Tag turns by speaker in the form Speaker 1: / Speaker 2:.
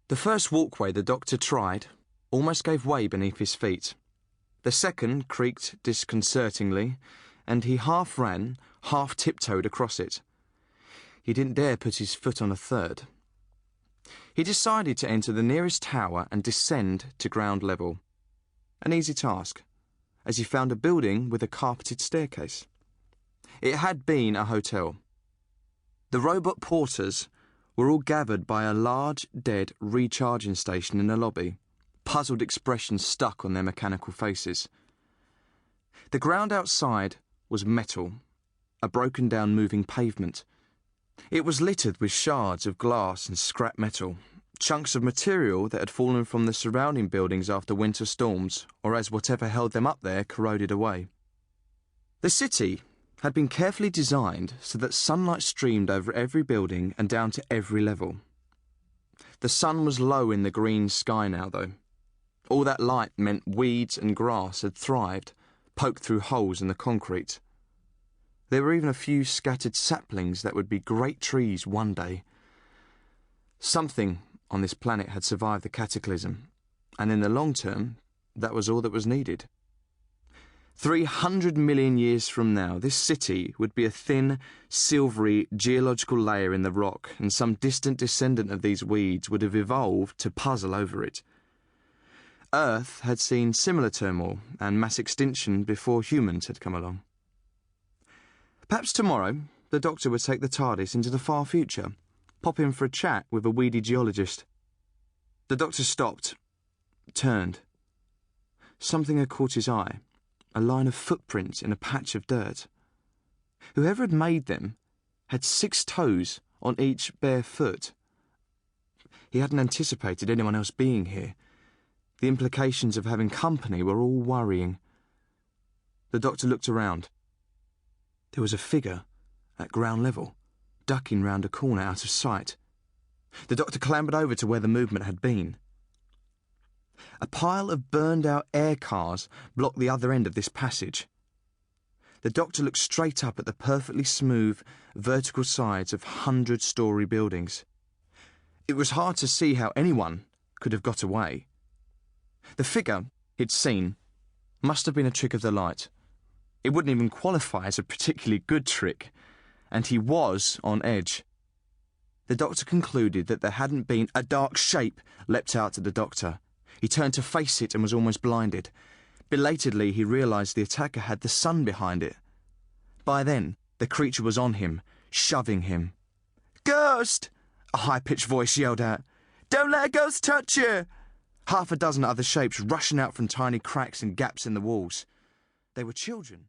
Speaker 1: The first walkway the doctor tried almost gave way beneath his feet. The second creaked disconcertingly, and he half ran, half tiptoed across it. He didn't dare put his foot on a third. He decided to enter the nearest tower and descend to ground level. An easy task, as he found a building with a carpeted staircase. It had been a hotel. The robot porters were all gathered by a large, dead recharging station in the lobby, puzzled expressions stuck on their mechanical faces. The ground outside was metal, a broken-down moving pavement. It was littered with shards of glass and scrap metal, chunks of material that had fallen from the surrounding buildings after winter storms, or as whatever held them up there corroded away. The city had been carefully designed so that sunlight streamed over every building and down to every level. The sun was low in the green sky now, though. All that light meant weeds and grass had thrived, poked through holes in the concrete. There were even a few scattered saplings that would be great trees one day. Something on this planet had survived the cataclysm, and in the long term, that was all that was needed. 300 million years from now, this city would be a thin, silvery geological layer in the rock, and some distant descendant of these weeds would have evolved to puzzle over it. Earth had seen similar turmoil and mass extinction before humans had come along. Perhaps tomorrow, the doctor would take the TARDIS into the far future, pop in for a chat with a weedy geologist. The doctor stopped, turned. Something had caught his eye. A line of footprints in a patch of dirt. Whoever had made them had 6 toes on each bare foot. He hadn't anticipated anyone else being here. The implications of having company were all worrying. The doctor looked around. There was a figure at ground level, ducking round a corner out of sight. The doctor clambered over to where the movement had been. A pile of burned-out air cars blocked the other end of this passage. The doctor looked straight up at the perfectly smooth, vertical sides of 100-story buildings. It was hard to see how anyone could have got away. The figure he'd seen must have been a trick of the light. It wouldn't even qualify as a particularly good trick, and he was on edge. The doctor concluded that there hadn't been a dark shape leapt out at the doctor. He turned to face it and was almost blinded. Belatedly, he realised the attacker had the sun behind it. By then, the creature was on him, shoving him. "Ghost!" a high-pitched voice yelled out. "Don't let a ghost touch you!" Half a dozen other shapes rushing out from tiny cracks and gaps in the walls. They were children.